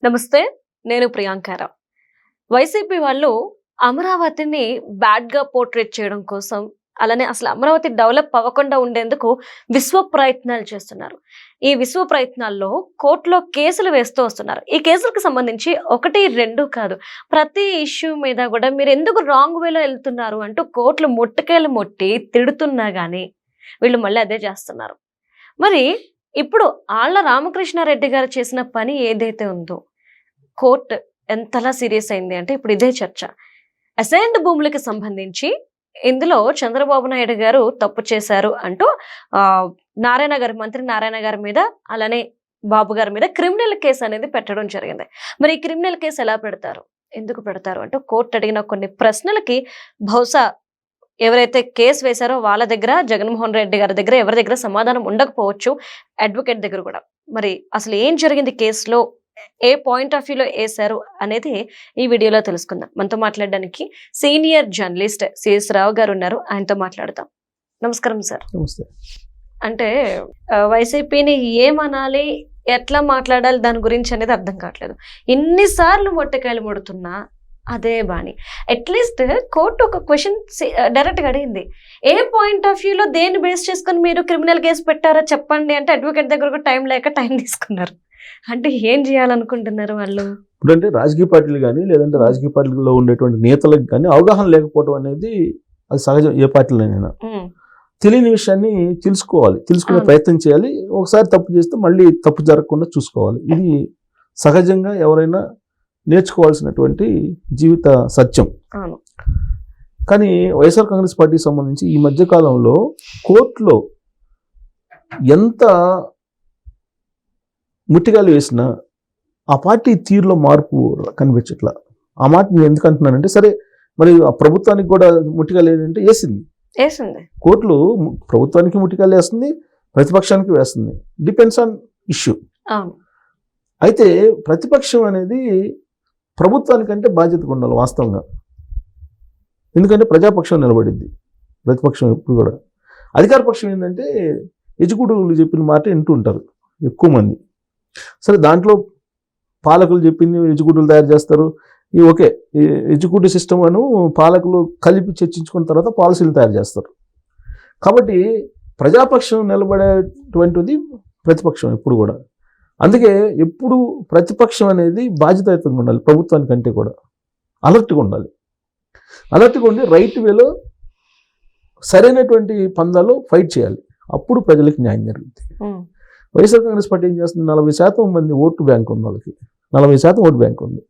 నమస్తే. నేను ప్రియాంకారావు. వైసీపీ వాళ్ళు అమరావతిని బ్యాడ్‌గా పోర్ట్రేట్ చేయడం కోసం, అలానే అసలు అమరావతి డెవలప్ అవ్వకుండా ఉండేందుకు విశ్వ ప్రయత్నాలు చేస్తున్నారు. ఈ విశ్వ ప్రయత్నాల్లో కోర్టులో కేసులు వేస్తూ వస్తున్నారు. ఈ కేసులకు సంబంధించి 1, 2 కాదు. ప్రతి ఇష్యూ మీద కూడా మీరెందుకు రాంగ్ వేలో ఎళ్తున్నారు అంటూ కోర్టులు ముట్టకేలు ముట్టి తిడుతున్నా గానీ, వీళ్ళు మళ్ళీ అదే చేస్తున్నారు. మరి ఇప్పుడు ఆళ్ల రామకృష్ణారెడ్డి గారు చేసిన పని ఏదైతే ఉందో, కోర్ట్ ఎంతలా సీరియస్ అయింది అంటే ఇప్పుడు ఇదే చర్చ. అసైన్డ్ భూములకు సంబంధించి ఇందులో చంద్రబాబు నాయుడు గారు తప్పు చేశారు అంటూ మంత్రి నారాయణ గారి మీద, అలానే బాబు గారి మీద క్రిమినల్ కేసు అనేది పెట్టడం జరిగింది. మరి ఈ క్రిమినల్ కేసు ఎలా పెడతారు, ఎందుకు పెడతారు అంటూ కోర్టు అడిగిన కొన్ని ప్రశ్నలకి బహుశా ఎవరైతే కేసు వేశారో వాళ్ళ దగ్గర, జగన్మోహన్ రెడ్డి గారి దగ్గర, ఎవరి దగ్గర సమాధానం ఉండకపోవచ్చు, అడ్వకేట్ దగ్గర కూడా. మరి అసలు ఏం జరిగింది కేసులో, ఏ పాయింట్ ఆఫ్ వ్యూలో వేశారు అనేది ఈ వీడియోలో తెలుసుకుందాం. మనతో మాట్లాడడానికి సీనియర్ జర్నలిస్ట్ సిఎస్ రావు గారు ఉన్నారు. ఆయనతో మాట్లాడతాం. నమస్కారం సార్. నమస్తే. అంటే వైసీపీని ఏమనాలి, ఎట్లా మాట్లాడాలి దాని గురించి అనేది అర్థం కావట్లేదు. ఎన్నిసార్లు మొట్టకాయలు ముడుతున్నా అదే బాణి. అట్లీస్ట్ కోర్టు ఒక క్వశ్చన్ డైరెక్ట్ గా అడిగింది, ఏ పాయింట్ ఆఫ్ వ్యూలో దేన్ని బేస్ చేసుకుని మీరు క్రిమినల్ కేసు పెట్టారో చెప్పండి అంటే అడ్వకేట్ దగ్గర టైం లేక టైం తీసుకున్నారు. అంటే ఏం చేయాలనుకుంటున్నారు వాళ్ళు? ఇప్పుడంటే రాజకీయ పార్టీలు కానీ, లేదంటే రాజకీయ పార్టీలో ఉండేటువంటి నేతలకు కానీ అవగాహన లేకపోవడం అనేది అది సహజం. ఏ పార్టీలోనైనా తెలియని విషయాన్ని తెలుసుకునే ప్రయత్నం చేయాలి. ఒకసారి తప్పు చేస్తే మళ్ళీ తప్పు జరగకుండా చూసుకోవాలి. ఇది సహజంగా ఎవరైనా నేర్చుకోవాల్సినటువంటి జీవిత సత్యం. కానీ వైఎస్ఆర్ కాంగ్రెస్ పార్టీకి సంబంధించి ఈ మధ్య కాలంలో కోర్టులో ఎంత ముట్టిగాలు వేసినా ఆ పార్టీ తీరులో మార్పు కనిపించట్లా. ఆ మాట నేను ఎందుకు అంటున్నానంటే, సరే మరి ఆ ప్రభుత్వానికి కూడా ముట్టిగాలు ఏంటంటే వేసింది కోర్టులు. ప్రభుత్వానికి ముట్టిగాలు వేస్తుంది, ప్రతిపక్షానికి వేస్తుంది. Depends on issue. అయితే ప్రతిపక్షం అనేది ప్రభుత్వానికంటే బాధ్యతగా ఉండాలి వాస్తవంగా. ఎందుకంటే ప్రజాపక్షం నిలబడింది ప్రతిపక్షం ఎప్పుడు కూడా. అధికార పక్షం ఏంటంటే ఎగ్జిక్యూటివ్లు చెప్పిన మాట వింటూ ఉంటారు ఎక్కువ మంది. సరే, దాంట్లో పాలకులు చెప్పింది ఎగ్జిక్యూటివ్లు తయారు చేస్తారు. ఈ ఓకే, ఎగ్జిక్యూటివ్ సిస్టమ్ అను పాలకులు కలిపి చర్చించుకున్న తర్వాత పాలసీలు తయారు చేస్తారు. కాబట్టి ప్రజాపక్షం నిలబడేటువంటిది ప్రతిపక్షం ఎప్పుడు కూడా. అందుకే ఎప్పుడు ప్రతిపక్షం అనేది బాధ్యతాయుతంగా ఉండాలి, ప్రభుత్వానికంటే కూడా అలర్ట్గా ఉండాలి. అలర్ట్గా ఉండి రైట్ వేలో సరైనటువంటి పందాలో ఫైట్ చేయాలి. అప్పుడు ప్రజలకు న్యాయం జరుగుతుంది. వైఎస్ఆర్ కాంగ్రెస్ పార్టీ ఏం చేస్తుంది, 40% మంది ఓటు బ్యాంక్ ఉంది వాళ్ళకి. 40% ఓటు బ్యాంక్ ఉంది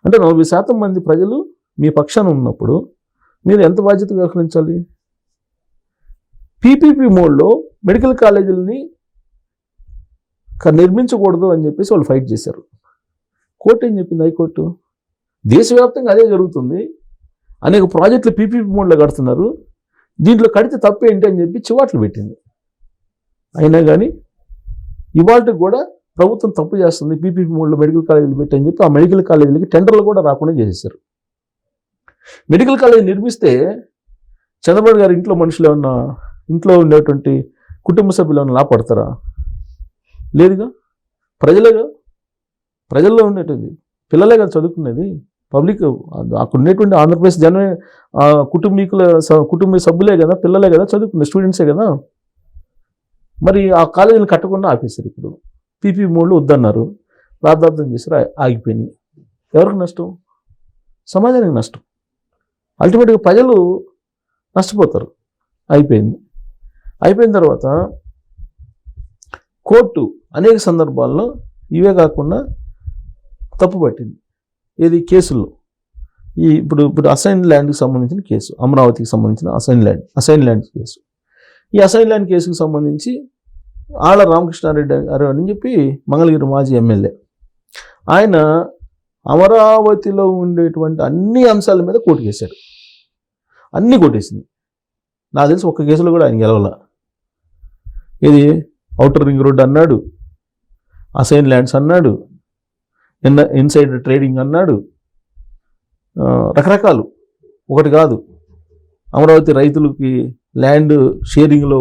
అంటే 40% మంది ప్రజలు మీ పక్షాన ఉన్నప్పుడు మీరు ఎంత బాధ్యత వ్యవహరించాలి? పీపీపీ మోడ్లో మెడికల్ కాలేజీలని నిర్మించకూడదు అని చెప్పేసి వాళ్ళు ఫైట్ చేశారు. కోర్టు ఏం చెప్పింది? హైకోర్టు దేశవ్యాప్తంగా అదే జరుగుతుంది, అనేక ప్రాజెక్టులు పీపీపీ మోడ్లో కడుతున్నారు, దీంట్లో కడితే తప్పేంటి అని చెప్పి చివాట్లు పెట్టింది. అయినా కానీ ఇవాళకి కూడా ప్రభుత్వం తప్పు చేస్తుంది, పీపీపీ మోడ్లో మెడికల్ కాలేజీలు పెట్టని చెప్పి ఆ మెడికల్ కాలేజీలకి టెండర్లు కూడా రాకుండా చేసేసారు. మెడికల్ కాలేజీ నిర్మిస్తే చంద్రబాబు గారు ఇంట్లో ఉండేటువంటి కుటుంబ సభ్యులు ఏమైనా లాపడతారా? లేదుగా. ప్రజల్లో ఉండేటువంటి పిల్లలే కదా చదువుకునేది. పబ్లిక్ అక్కడ ఉండేటువంటి ఆంధ్రప్రదేశ్ జనమే కుటుంబ సభ్యులే కదా, పిల్లలే కదా చదువుకునే, స్టూడెంట్సే కదా. మరి ఆ కాలేజీలు కట్టకుండా ఆపేశారు. ఇప్పుడు పీపీ మోడ్లు వద్దన్నారు, ప్రార్థార్థం చేశారు, ఆగిపోయినాయి. ఎవరికి నష్టం? సమాజానికి నష్టం. అల్టిమేట్గా ప్రజలు నష్టపోతారు. అయిపోయిన తర్వాత కోర్టు అనేక సందర్భాల్లో ఇవే కాకుండా తప్పు పట్టింది. ఏది? కేసుల్లో. ఇప్పుడు అసైన్ ల్యాండ్కి సంబంధించిన కేసు, అమరావతికి సంబంధించిన అసైన్ ల్యాండ్ కేసు. ఈ అసైన్ ల్యాండ్ కేసుకు సంబంధించి ఆళ్ల రామకృష్ణారెడ్డి గారు అని చెప్పి మంగళగిరి మాజీ ఎమ్మెల్యే, ఆయన అమరావతిలో ఉండేటువంటి అన్ని అంశాల మీద కోర్టు కేసాడు. అన్నీ కొట్టేసింది. నాకు తెలిసి ఒక్క కేసులో కూడా ఆయన గెలవాల. ఇది ఔటర్ రింగ్ రోడ్ అన్నాడు, అసైన్ ల్యాండ్స్ అన్నాడు, ఇన్సైడ్ ట్రేడింగ్ అన్నాడు, రకరకాలు. ఒకటి కాదు, అమరావతి రైతులకి ల్యాండ్ షేరింగ్లో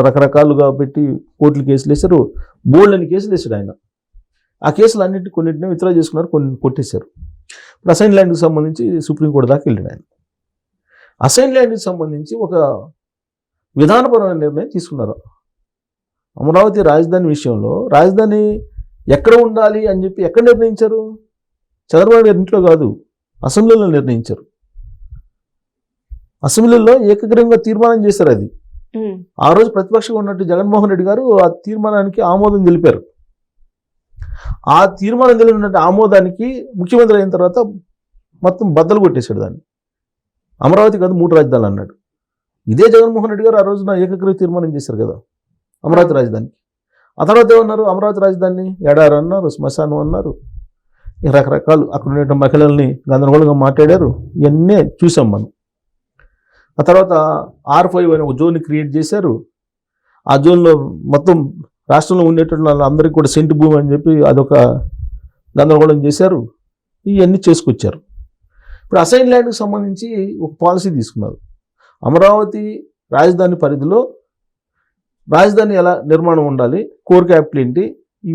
రకరకాలుగా పెట్టి కోర్టులు కేసులు వేశారు. బోల్డ్ అని కేసులు వేసాడు ఆయన. ఆ కేసులు కొన్నింటిని విత్డ్రా చేసుకున్నారు, కొన్ని కొట్టేశారు. ఇప్పుడు అసైన్ ల్యాండ్కి సంబంధించి సుప్రీంకోర్టు దాకా వెళ్ళాడు ఆయన. అసైన్ ల్యాండ్కి సంబంధించి ఒక విధానపరమైన నిర్ణయం తీసుకున్నారు. అమరావతి రాజధాని విషయంలో రాజధాని ఎక్కడ ఉండాలి అని చెప్పి ఎక్కడ నిర్ణయించారు? చంద్రబాబు గారి ఇంట్లో కాదు, అసెంబ్లీలో నిర్ణయించారు. అసెంబ్లీలో ఏకగ్రీవంగా తీర్మానం చేశారు. అది ఆ రోజు ప్రతిపక్షంగా ఉన్నట్టు జగన్మోహన్ రెడ్డి గారు ఆ తీర్మానానికి ఆమోదం తెలిపారు. ఆ తీర్మానం తెలిపినట్టు ఆమోదానికి ముఖ్యమంత్రి అయిన తర్వాత మొత్తం బద్దలు కొట్టేశాడు దాన్ని. అమరావతి కాదు 3 రాజధానులు అన్నాడు. ఇదే జగన్మోహన్ రెడ్డి గారు ఆ రోజున ఏకగ్రీవ తీర్మానం చేశారు కదా అమరావతి రాజధానికి. ఆ తర్వాత ఏమన్నారు? అమరావతి రాజధాని ఎడారి అన్నారు, శ్మశానం అన్నారు, రకరకాలు అక్కడ ఉండే మహిళల్ని గందరగోళంగా మాట్లాడారు. ఇవన్నీ చూసాం మనం. ఆ తర్వాత R5 అనే ఒక జోన్ని క్రియేట్ చేశారు. ఆ జోన్లో మొత్తం రాష్ట్రంలో ఉండేటువంటి వాళ్ళందరికీ కూడా సెంటు భూమి అని చెప్పి అదొక గందరగోళం చేశారు. ఇవన్నీ చేసుకొచ్చారు. ఇప్పుడు అసైన్ ల్యాండ్కి సంబంధించి ఒక పాలసీ తీసుకున్నారు. అమరావతి రాజధాని పరిధిలో రాజధాని ఎలా నిర్మాణం ఉండాలి, కోర్ క్యాపిటల్ ఏంటి,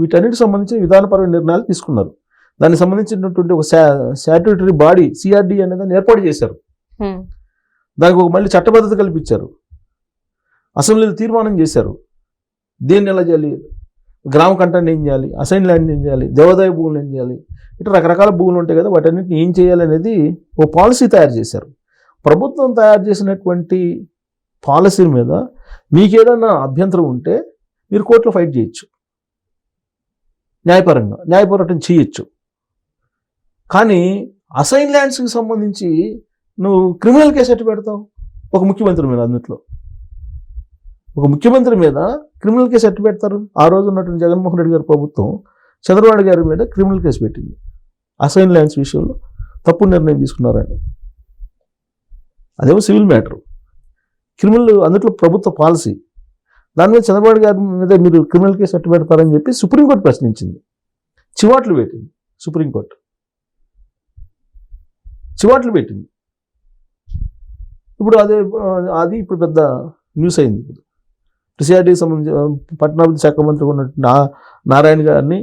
వీటన్నిటికి సంబంధించి విధానపరమైన నిర్ణయాలు తీసుకున్నారు. దానికి సంబంధించినటువంటి ఒక స్టాట్యూటరీ బాడీ CRD అనే దాన్ని ఏర్పాటు చేశారు. దానికి ఒక మళ్ళీ చట్టబద్ధత కల్పించారు. అసెంబ్లీలో తీర్మానం చేశారు. దేన్ని ఎలా చేయాలి, గ్రామ కంటెంట్ ఏం చేయాలి, అసైన్ ల్యాండ్ ఏం చేయాలి, దేవాదాయ భూములు ఏం చేయాలి, ఇట్లా రకరకాల భూములు ఉంటాయి కదా, వాటన్నిటిని ఏం చేయాలి అనేది ఒక పాలసీ తయారు చేశారు. ప్రభుత్వం తయారు చేసినటువంటి పాలసీ మీద మీకు ఏదైనా అభ్యంతరం ఉంటే మీరు కోర్టులో ఫైట్ చేయొచ్చు, న్యాయ పోరాటం చేయొచ్చు. కానీ అసైన్ ల్యాండ్స్కి సంబంధించి నువ్వు క్రిమినల్ కేసు ఎట్టు పెడతావు? ఒక ముఖ్యమంత్రి మీద, అందులో ఒక ముఖ్యమంత్రి మీద క్రిమినల్ కేసు ఎట్టు పెడతారు? ఆ రోజు ఉన్నటువంటి జగన్మోహన్ రెడ్డి గారి ప్రభుత్వం చంద్రబాబు గారి మీద క్రిమినల్ కేసు పెట్టింది. అసైన్ ల్యాండ్స్ విషయంలో తప్పు నిర్ణయం తీసుకున్నారని. అదేమో సివిల్ మ్యాటర్, క్రిమినల్ అందులో ప్రభుత్వ పాలసీ. దాని మీద చంద్రబాబు గారి మీద మీరు క్రిమినల్ కేసు ఎట్టు పెడతారని చెప్పి సుప్రీంకోర్టు ప్రశ్నించింది. చివాట్లు పెట్టింది సుప్రీంకోర్టు, చివాట్లు పెట్టింది. ఇప్పుడు అది ఇప్పుడు పెద్ద న్యూస్ అయింది. ఇప్పుడు CRDకి సంబంధించి పట్టణాభివృద్ధి శాఖ మంత్రి ఉన్నట్టు నారాయణ గారిని,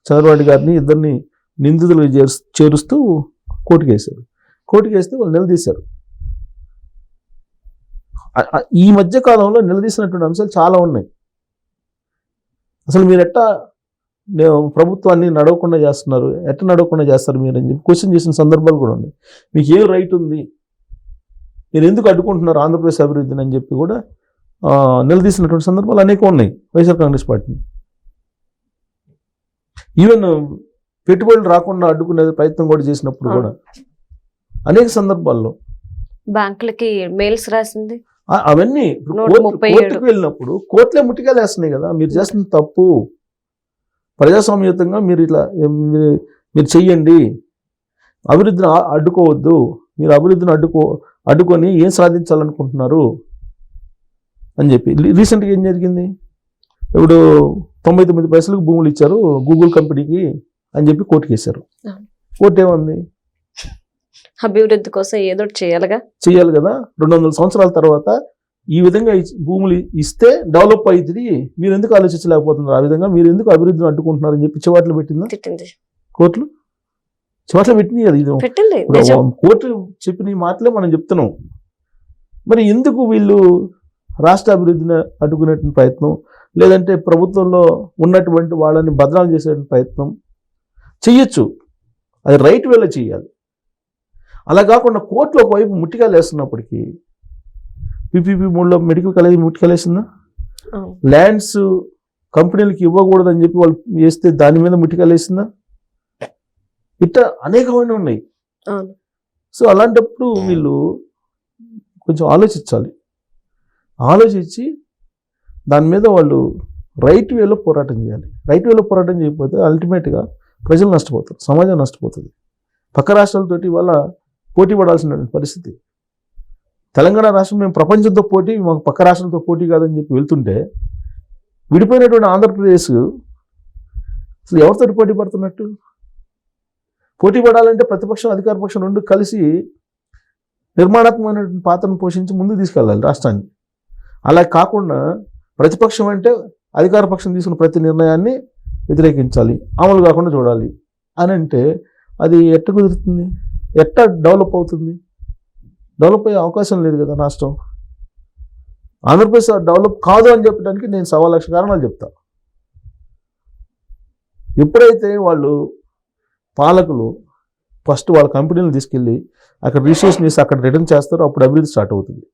చంద్రబాబు గారిని ఇద్దరిని నిందితులుగా చేరుస్తూ కోర్టుకు వేశారు. కోర్టుకు వేస్తే వాళ్ళు నిలదీశారు. ఈ మధ్య కాలంలో నిలదీసినటువంటి అంశాలు చాలా ఉన్నాయి. అసలు మీరు ఎట్టా ప్రభుత్వాన్ని నడవకుండా చేస్తున్నారు, ఎట్లా నడవకుండా చేస్తారు మీరు అని చెప్పి క్వశ్చన్ చేసిన సందర్భాలు కూడా ఉన్నాయి. మీకు ఏం రైట్ ఉంది, మీరు ఎందుకు అడ్డుకుంటున్నారు ఆంధ్రప్రదేశ్ అభివృద్ధిని అని చెప్పి కూడా నిలదీసినటువంటి సందర్భాలు అనేక ఉన్నాయి వైఎస్ఆర్ కాంగ్రెస్ పార్టీని. ఈవెన్ పెట్టుబడులు రాకుండా అడ్డుకునే ప్రయత్నం కూడా చేసినప్పుడు కూడా అనేక సందర్భాల్లో బ్యాంకులకి మెయిల్స్ రాసింది. అవన్నీ కోర్టుకు వెళ్ళినప్పుడు కోర్టులే ముట్టికాయలు వేస్తున్నాయి కదా. మీరు చేస్తున్న తప్పు, ప్రజాస్వామ్యయుతంగా మీరు ఇట్లా మీరు చెయ్యండి, అభివృద్ధిని అడ్డుకోవద్దు, మీరు అభివృద్ధిని అడ్డుకొని ఏం సాధించాలనుకుంటున్నారు అని చెప్పి. రీసెంట్గా ఏం జరిగింది? ఇప్పుడు 99 పైసలకు భూములు ఇచ్చారు గూగుల్ కంపెనీకి అని చెప్పి కోర్టుకి వేశారు. కోర్టు ఏమంది? అభివృద్ధి కోసం ఏదో చేయాలి కదా. 200 సంవత్సరాల తర్వాత ఈ విధంగా భూములు ఇస్తే డెవలప్ అవుతుంది, మీరు ఎందుకు ఆలోచించలేకపోతున్నారు, ఆ విధంగా మీరు ఎందుకు అభివృద్ధిని అడ్డుకుంటున్నారు అని చెప్పి చివాట్లు పెట్టిందా కోర్టులు? చివాట్లు పెట్టింది కదా. ఇది కోర్టు చెప్పిన మాటలే మనం చెప్తున్నాం. మరి ఎందుకు వీళ్ళు రాష్ట్ర అభివృద్ధిని అడ్డుకునేటువంటి ప్రయత్నం, లేదంటే ప్రభుత్వంలో ఉన్నటువంటి వాళ్ళని బదనాలు చేసే ప్రయత్నం చెయ్యొచ్చు, అది రైట్ వేలో చేయాలి. అలా కాకుండా కోర్టులో ఒకవైపు ముట్టికాయలు వేస్తున్నప్పటికీ PPP 3లో మెడికల్ కాలేజ్ ముట్టికాయలు వేసిందా? ల్యాండ్స్ కంపెనీలకు ఇవ్వకూడదని చెప్పి వాళ్ళు వేస్తే దాని మీద ముట్టికాయలు వేసిందా? ఇట్లా అనేకమైన ఉన్నాయి. సో అలాంటప్పుడు వీళ్ళు కొంచెం ఆలోచించాలి. ఆలోచించి దాని మీద వాళ్ళు రైట్ వేలో పోరాటం చేయాలి. రైట్ వేలో పోరాటం చేయకపోతే అల్టిమేట్గా ప్రజలు నష్టపోతారు, సమాజం నష్టపోతుంది. పక్క రాష్ట్రాలతోటి ఇవాళ పోటీ పడాల్సిన పరిస్థితి. తెలంగాణ రాష్ట్రం మేము ప్రపంచంతో పోటీ, మాకు పక్క రాష్ట్రాలతో పోటీ కాదని చెప్పి వెళ్తుంటే విడిపోయినటువంటి ఆంధ్రప్రదేశ్ అసలు ఎవరితో పోటీ పడుతున్నట్టు? పోటీ పడాలంటే ప్రతిపక్షం అధికార పక్షం రెండు కలిసి నిర్మాణాత్మకమైనటువంటి పాత్రను పోషించి ముందుకు తీసుకెళ్ళాలి రాష్ట్రాన్ని. అలా కాకుండా ప్రతిపక్షం అంటే అధికార పక్షం తీసుకున్న ప్రతి నిర్ణయాన్ని వ్యతిరేకించాలి, అమలు కాకుండా చూడాలి అని అంటే అది ఎట్ట కుదురుతుంది? ఎట్ట డెవలప్ అవుతుంది? డెవలప్ అయ్యే అవకాశం లేదు కదా రాష్ట్రం. ఆంధ్రప్రదేశ్ డెవలప్ కాదు అని చెప్పడానికి నేను 1,00,000 కారణాలు చెప్తా. ఎప్పుడైతే వాళ్ళు పాలకులు ఫస్ట్ వాళ్ళ కంపెనీలు తీసుకెళ్ళి అక్కడ రిజిస్ట్రేషన్ చేసి అక్కడ రిటర్న్ చేస్తారో అప్పుడు అభివృద్ధి స్టార్ట్ అవుతుంది.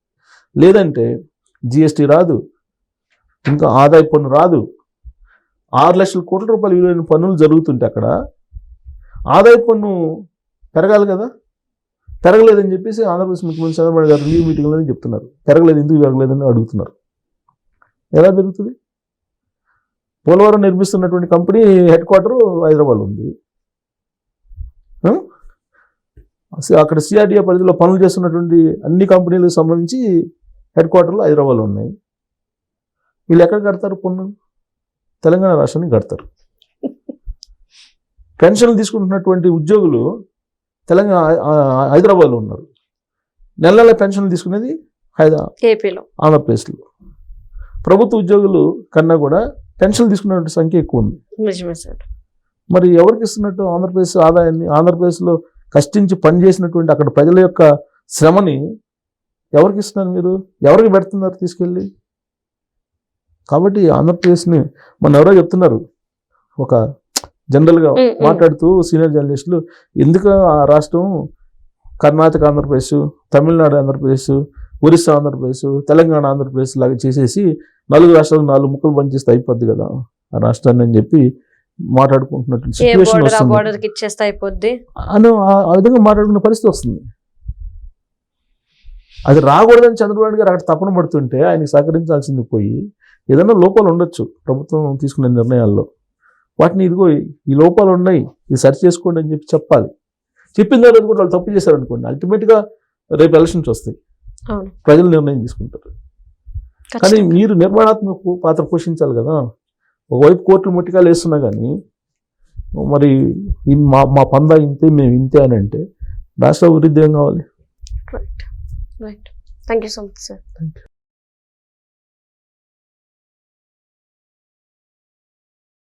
లేదంటే జిఎస్టీ రాదు, ఇంకా ఆదాయ పన్ను రాదు. 6 లక్షల కోట్ల రూపాయలు విలువైన పన్నులు జరుగుతుంటే అక్కడ ఆదాయ పన్ను పెరగాలి కదా. పెరగలేదని చెప్పేసి ఆంధ్రప్రదేశ్ ముఖ్యమంత్రి చంద్రబాబు గారు రివ్యూ మీటింగ్లోనే చెప్తున్నారు. పెరగలేదు, ఎందుకు పెరగలేదని అడుగుతున్నారు. ఎలా పెరుగుతుంది? పోలవరం నిర్మిస్తున్నటువంటి కంపెనీ హెడ్ క్వార్టర్ హైదరాబాద్ ఉంది. అక్కడ సిఆర్డిఏ పరిధిలో పనులు చేస్తున్నటువంటి అన్ని కంపెనీలకు సంబంధించి హెడ్ క్వార్టర్లు హైదరాబాద్లో ఉన్నాయి. వీళ్ళు ఎక్కడ కడతారు పన్ను? తెలంగాణ రాష్ట్రానికి కడతారు. పెన్షన్లు తీసుకుంటున్నటువంటి ఉద్యోగులు తెలంగాణ హైదరాబాద్లో ఉన్నారు. నెల నెల పెన్షన్లు తీసుకునేది ఏపీలో, ఆంధ్రప్రదేశ్లో. ప్రభుత్వ ఉద్యోగులు కన్నా కూడా పెన్షన్లు తీసుకున్నటువంటి సంఖ్య ఎక్కువ ఉంది. మరి ఎవరికి ఇస్తున్నట్టు ఆంధ్రప్రదేశ్ ఆదాయాన్ని? ఆంధ్రప్రదేశ్లో కష్టించి పనిచేసినటువంటి అక్కడ ప్రజల యొక్క శ్రమని ఎవరికి ఇస్తున్నారు మీరు? ఎవరికి పెడుతున్నారు తీసుకెళ్ళి? కాబట్టి ఆంధ్రప్రదేశ్ని మన ఎవరో చెప్తున్నారు, ఒక జనరల్గా మాట్లాడుతూ సీనియర్ జర్నలిస్టులు, ఎందుకు ఆ రాష్ట్రం కర్ణాటక ఆంధ్రప్రదేశ్, తమిళనాడు ఆంధ్రప్రదేశ్, ఒరిస్సా ఆంధ్రప్రదేశ్, తెలంగాణ ఆంధ్రప్రదేశ్ లాగా చేసేసి 4 రాష్ట్రాలకు 4 ముక్కలు పనిచేస్తే అయిపోద్ది కదా ఆ రాష్ట్రాన్ని అని చెప్పి మాట్లాడుకుంటున్నట్టు సిచ్యువేషన్ వస్తుంది. అని ఆ విధంగా మాట్లాడుకునే పరిస్థితి వస్తుంది. అది రాకూడదని చంద్రబాబు గారు అక్కడ తపన పడుతుంటే ఆయనకి సహకరించాల్సింది పోయి, ఏదైనా లోపాలు ఉండొచ్చు ప్రభుత్వం తీసుకునే నిర్ణయాల్లో, వాటిని ఇదిగో ఈ లోపాలు ఉన్నాయి, ఇది సరి చేసుకోండి అని చెప్పి చెప్పాలి. చెప్పిన తర్వాత కూడా వాళ్ళు తప్పు చేశారనుకోండి, అల్టిమేట్గా రేపు ఎలక్షన్స్ వస్తాయి, ప్రజలు నిర్ణయం తీసుకుంటారు. కానీ మీరు నిర్మాణాత్మక పాత్ర పోషించాలి కదా. ఒకవైపు కోర్టులు ముట్టికాలు వేస్తున్నా కానీ మరి మా పందా ఇంతే, మేము ఇంతే అని అంటే రాష్ట్ర అభివృద్ధి ఏం కావాలి? Right. Thank you so much sir.